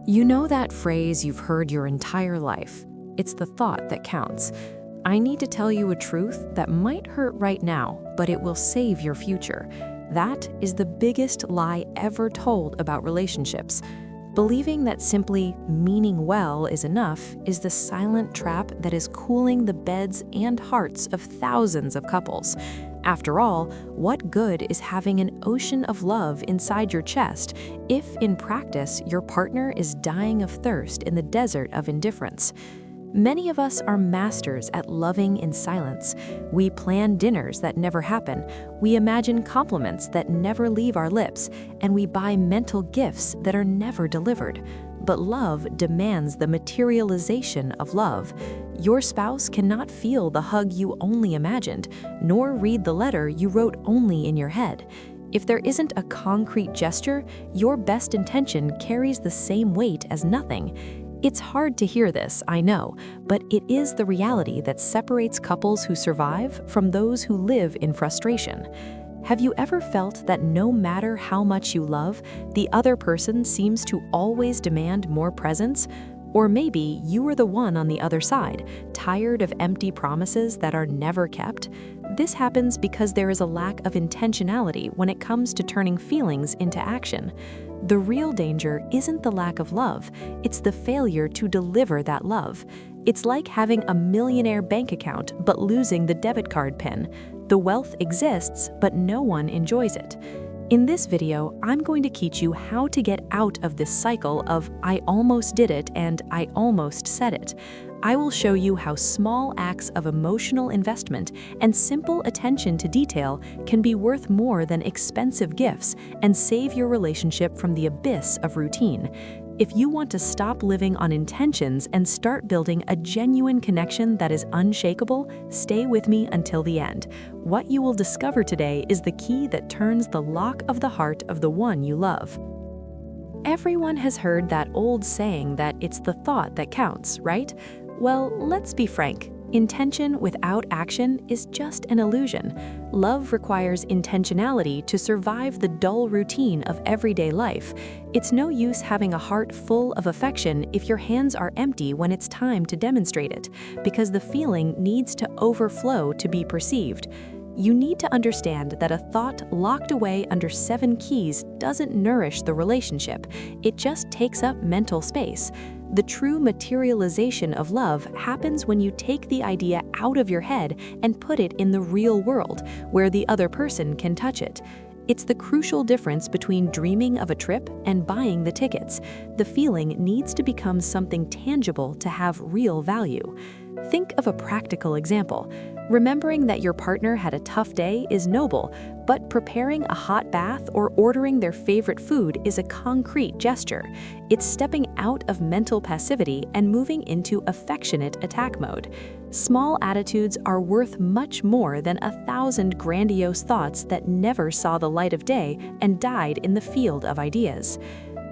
You know that phrase you've heard your entire life? It's the thought that counts. I need to tell you a truth that might hurt right now, but it will save your future. That is the biggest lie ever told about relationships. Believing that simply meaning well is enough is the silent trap that is cooling the beds and hearts of thousands of couples. After all, what good is having an ocean of love inside your chest if, in practice, your partner is dying of thirst in the desert of indifference? Many of us are masters at loving in silence. We plan dinners that never happen, we imagine compliments that never leave our lips, and we buy mental gifts that are never delivered. But love demands the materialization of love. Your spouse cannot feel the hug you only imagined, nor read the letter you wrote only in your head. If there isn't a concrete gesture, your best intention carries the same weight as nothing. It's hard to hear this, I know, but it is the reality that separates couples who survive from those who live in frustration. Have you ever felt that no matter how much you love, the other person seems to always demand more presence? Or maybe you are the one on the other side, tired of empty promises that are never kept? This happens because there is a lack of intentionality when it comes to turning feelings into action. The real danger isn't the lack of love, it's the failure to deliver that love. It's like having a millionaire bank account but losing the debit card PIN. The wealth exists, but no one enjoys it. In this video, I'm going to teach you how to get out of this cycle of I almost did it and I almost said it. I will show you how small acts of emotional investment and simple attention to detail can be worth more than expensive gifts and save your relationship from the abyss of routine. If you want to stop living on intentions and start building a genuine connection that is unshakable, stay with me until the end. What you will discover today is the key that turns the lock of the heart of the one you love. Everyone has heard that old saying that it's the thought that counts, right? Well, let's be frank. Intention without action is just an illusion. Love requires intentionality to survive the dull routine of everyday life. It's no use having a heart full of affection if your hands are empty when it's time to demonstrate it, because the feeling needs to overflow to be perceived. You need to understand that a thought locked away under 7 keys doesn't nourish the relationship. It just takes up mental space. The true materialization of love happens when you take the idea out of your head and put it in the real world, where the other person can touch it. It's the crucial difference between dreaming of a trip and buying the tickets. The feeling needs to become something tangible to have real value. Think of a practical example. Remembering that your partner had a tough day is noble, but preparing a hot bath or ordering their favorite food is a concrete gesture. It's stepping out of mental passivity and moving into affectionate attack mode. Small attitudes are worth much more than 1,000 grandiose thoughts that never saw the light of day and died in the field of ideas.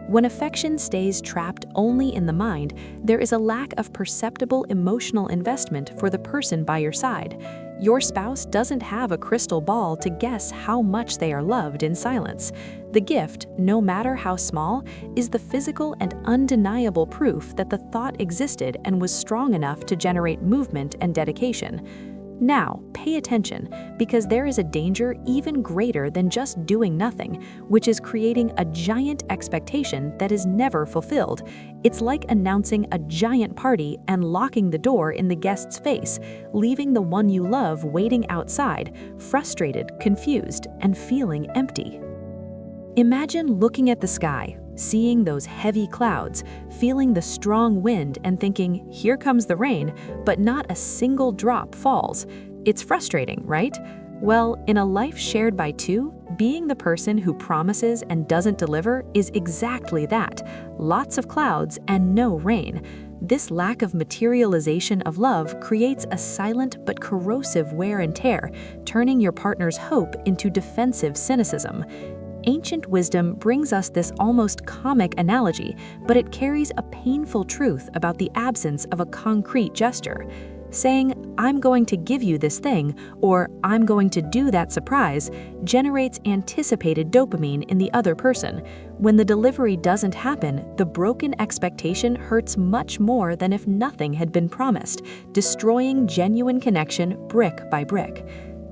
When affection stays trapped only in the mind, there is a lack of perceptible emotional investment for the person by your side. Your spouse doesn't have a crystal ball to guess how much they are loved in silence. The gift, no matter how small, is the physical and undeniable proof that the thought existed and was strong enough to generate movement and dedication. Now, pay attention, because there is a danger even greater than just doing nothing, which is creating a giant expectation that is never fulfilled. It's like announcing a giant party and locking the door in the guest's face, leaving the one you love waiting outside, frustrated, confused, and feeling empty. Imagine looking at the sky, seeing those heavy clouds, feeling the strong wind and thinking, here comes the rain, but not a single drop falls. It's frustrating, right? Well, in a life shared by two, being the person who promises and doesn't deliver is exactly that. Lots of clouds and no rain. This lack of materialization of love creates a silent but corrosive wear and tear, turning your partner's hope into defensive cynicism. Ancient wisdom brings us this almost comic analogy, but it carries a painful truth about the absence of a concrete gesture. Saying, "I'm going to give you this thing," or "I'm going to do that surprise," generates anticipated dopamine in the other person. When the delivery doesn't happen, the broken expectation hurts much more than if nothing had been promised, destroying genuine connection brick by brick.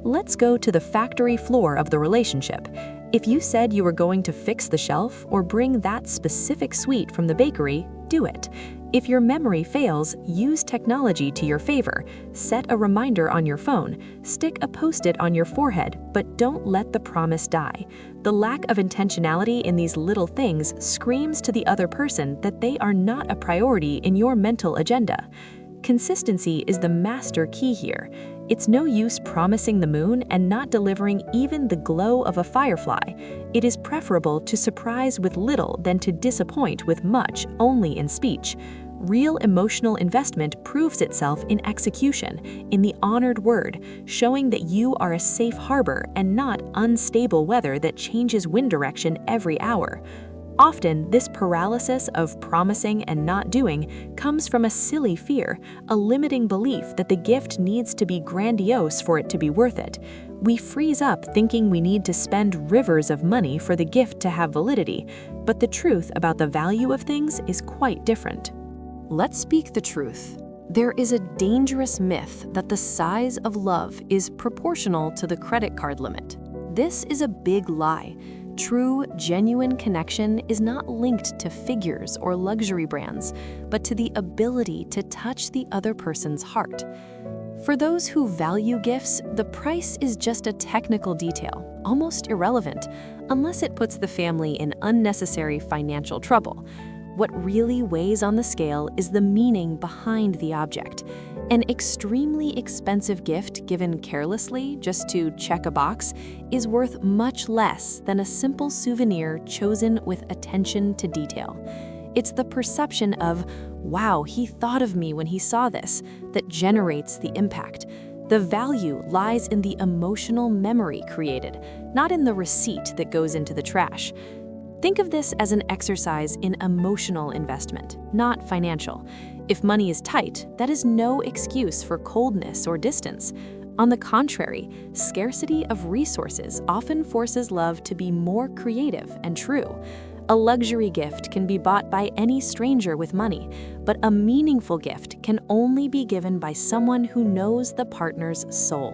Let's go to the factory floor of the relationship. If you said you were going to fix the shelf or bring that specific sweet from the bakery, do it. If your memory fails, use technology to your favor. Set a reminder on your phone, stick a post-it on your forehead, but don't let the promise die. The lack of intentionality in these little things screams to the other person that they are not a priority in your mental agenda. Consistency is the master key here. It's no use promising the moon and not delivering even the glow of a firefly. It is preferable to surprise with little than to disappoint with much only in speech. Real emotional investment proves itself in execution, in the honored word, showing that you are a safe harbor and not unstable weather that changes wind direction every hour. Often, this paralysis of promising and not doing comes from a silly fear, a limiting belief that the gift needs to be grandiose for it to be worth it. We freeze up thinking we need to spend rivers of money for the gift to have validity, but the truth about the value of things is quite different. Let's speak the truth. There is a dangerous myth that the size of love is proportional to the credit card limit. This is a big lie. True, genuine connection is not linked to figures or luxury brands, but to the ability to touch the other person's heart. For those who value gifts, the price is just a technical detail, almost irrelevant, unless it puts the family in unnecessary financial trouble. What really weighs on the scale is the meaning behind the object. An extremely expensive gift given carelessly just to check a box is worth much less than a simple souvenir chosen with attention to detail. It's the perception of, "Wow, he thought of me when he saw this," that generates the impact. The value lies in the emotional memory created, not in the receipt that goes into the trash. Think of this as an exercise in emotional investment, not financial. If money is tight, that is no excuse for coldness or distance. On the contrary, scarcity of resources often forces love to be more creative and true. A luxury gift can be bought by any stranger with money, but a meaningful gift can only be given by someone who knows the partner's soul.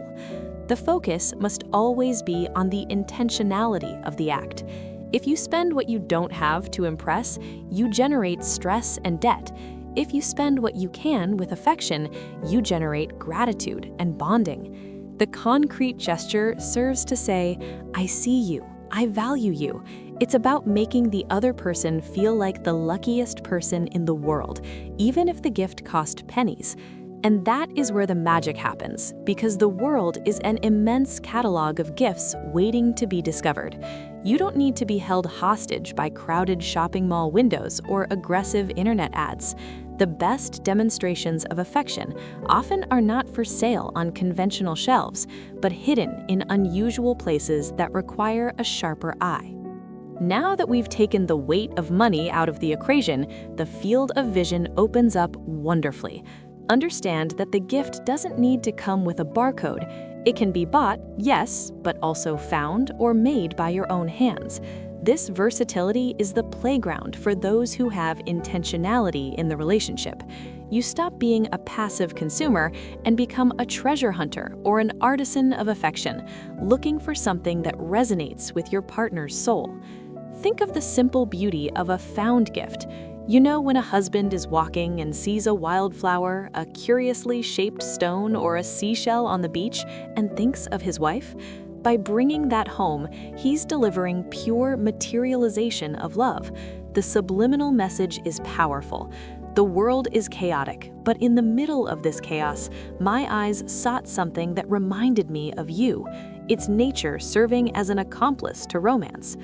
The focus must always be on the intentionality of the act. If you spend what you don't have to impress, you generate stress and debt. If you spend what you can with affection, you generate gratitude and bonding. The concrete gesture serves to say, "I see you, I value you." It's about making the other person feel like the luckiest person in the world, even if the gift cost pennies. And that is where the magic happens, because the world is an immense catalog of gifts waiting to be discovered. You don't need to be held hostage by crowded shopping mall windows or aggressive internet ads. The best demonstrations of affection often are not for sale on conventional shelves, but hidden in unusual places that require a sharper eye. Now that we've taken the weight of money out of the equation, the field of vision opens up wonderfully. Understand that the gift doesn't need to come with a barcode. It can be bought, yes, but also found or made by your own hands. This versatility is the playground for those who have intentionality in the relationship. You stop being a passive consumer and become a treasure hunter or an artisan of affection, looking for something that resonates with your partner's soul. Think of the simple beauty of a found gift. You know when a husband is walking and sees a wildflower, a curiously shaped stone, or a seashell on the beach and thinks of his wife? By bringing that home, he's delivering pure materialization of love. The subliminal message is powerful. The world is chaotic, but in the middle of this chaos, my eyes sought something that reminded me of you. It's nature serving as an accomplice to romance.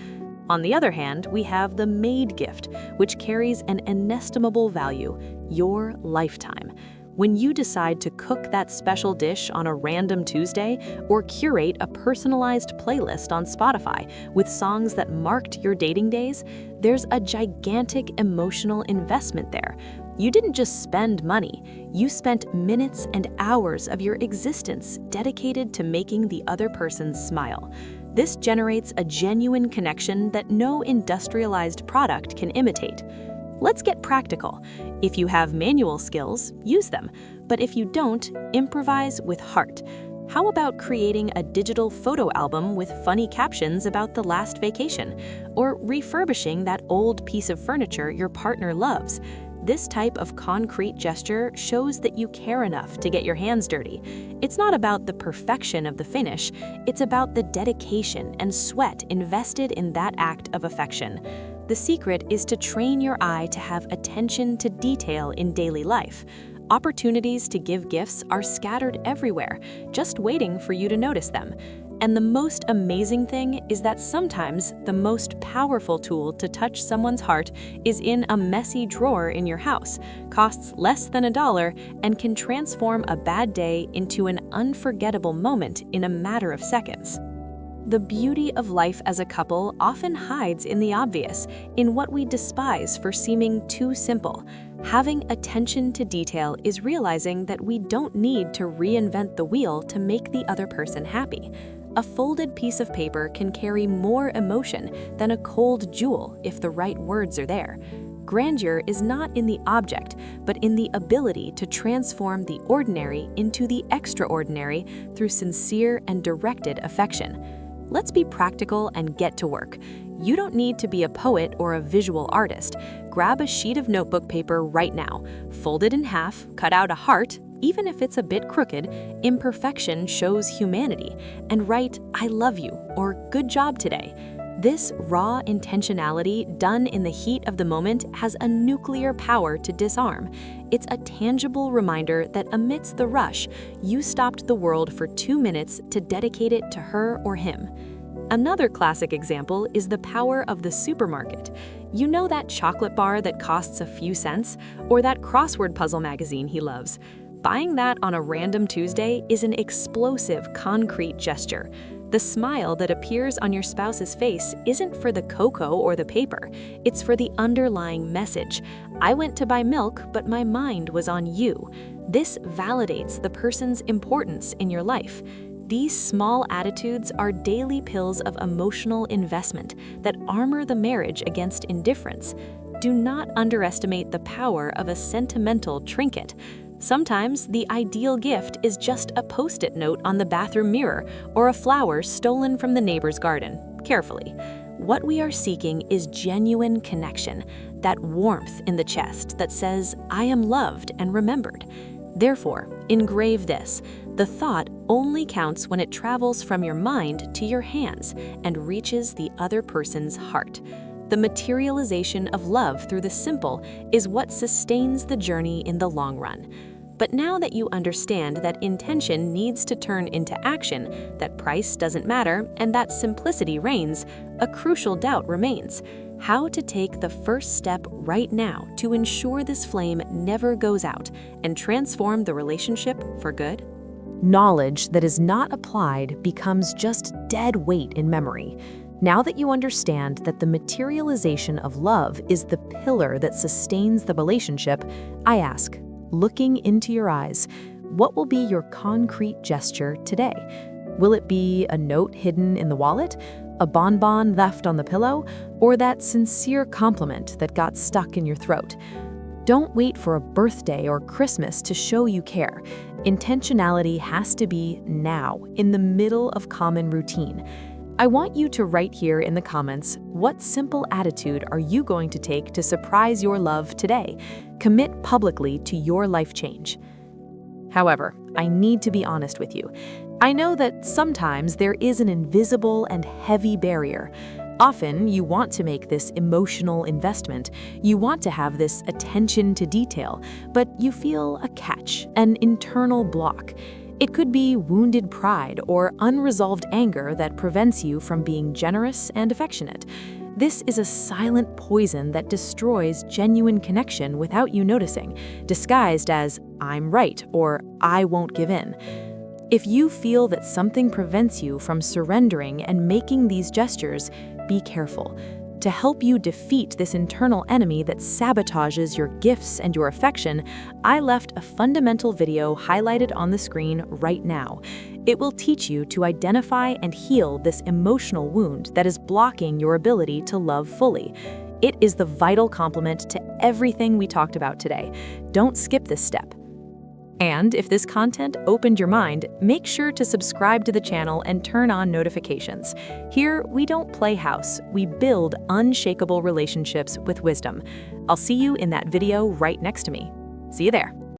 On the other hand, we have the made gift, which carries an inestimable value, your lifetime. When you decide to cook that special dish on a random Tuesday or curate a personalized playlist on Spotify with songs that marked your dating days, there's a gigantic emotional investment there. You didn't just spend money, you spent minutes and hours of your existence dedicated to making the other person smile. This generates a genuine connection that no industrialized product can imitate. Let's get practical. If you have manual skills, use them. But if you don't, improvise with heart. How about creating a digital photo album with funny captions about the last vacation? Or refurbishing that old piece of furniture your partner loves? This type of concrete gesture shows that you care enough to get your hands dirty. It's not about the perfection of the finish, it's about the dedication and sweat invested in that act of affection. The secret is to train your eye to have attention to detail in daily life. Opportunities to give gifts are scattered everywhere, just waiting for you to notice them. And the most amazing thing is that sometimes the most powerful tool to touch someone's heart is in a messy drawer in your house, costs less than $1, and can transform a bad day into an unforgettable moment in a matter of seconds. The beauty of life as a couple often hides in the obvious, in what we despise for seeming too simple. Having attention to detail is realizing that we don't need to reinvent the wheel to make the other person happy. A folded piece of paper can carry more emotion than a cold jewel if the right words are there. Grandeur is not in the object, but in the ability to transform the ordinary into the extraordinary through sincere and directed affection. Let's be practical and get to work. You don't need to be a poet or a visual artist. Grab a sheet of notebook paper right now, fold it in half, cut out a heart, even if it's a bit crooked. Imperfection shows humanity, and write, "I love you," or "good job today." This raw intentionality done in the heat of the moment has a nuclear power to disarm. It's a tangible reminder that amidst the rush, you stopped the world for 2 minutes to dedicate it to her or him. Another classic example is the power of the supermarket. You know that chocolate bar that costs a few cents, or that crossword puzzle magazine he loves? Buying that on a random Tuesday is an explosive, concrete gesture. The smile that appears on your spouse's face isn't for the cocoa or the paper. It's for the underlying message. I went to buy milk, but my mind was on you. This validates the person's importance in your life. These small attitudes are daily pills of emotional investment that armor the marriage against indifference. Do not underestimate the power of a sentimental trinket. Sometimes the ideal gift is just a post-it note on the bathroom mirror or a flower stolen from the neighbor's garden. Carefully. What we are seeking is genuine connection, that warmth in the chest that says, "I am loved and remembered." Therefore, engrave this: the thought only counts when it travels from your mind to your hands and reaches the other person's heart. The materialization of love through the simple is what sustains the journey in the long run. But now that you understand that intention needs to turn into action, that price doesn't matter, and that simplicity reigns, a crucial doubt remains: how to take the first step right now to ensure this flame never goes out and transform the relationship for good? Knowledge that is not applied becomes just dead weight in memory. Now that you understand that the materialization of love is the pillar that sustains the relationship, I ask, looking into your eyes, what will be your concrete gesture today? Will it be a note hidden in the wallet, a bonbon left on the pillow, or that sincere compliment that got stuck in your throat? Don't wait for a birthday or Christmas to show you care. Intentionality has to be now, in the middle of common routine. I want you to write here in the comments, what simple attitude are you going to take to surprise your love today? Commit publicly to your life change. However, I need to be honest with you. I know that sometimes there is an invisible and heavy barrier. Often, you want to make this emotional investment. You want to have this attention to detail, but you feel a catch, an internal block. It could be wounded pride or unresolved anger that prevents you from being generous and affectionate. This is a silent poison that destroys genuine connection without you noticing, disguised as "I'm right" or "I won't give in." If you feel that something prevents you from surrendering and making these gestures, be careful. To help you defeat this internal enemy that sabotages your gifts and your affection, I left a fundamental video highlighted on the screen right now. It will teach you to identify and heal this emotional wound that is blocking your ability to love fully. It is the vital complement to everything we talked about today. Don't skip this step. And if this content opened your mind, make sure to subscribe to the channel and turn on notifications. Here, we don't play house, we build unshakable relationships with wisdom. I'll see you in that video right next to me. See you there.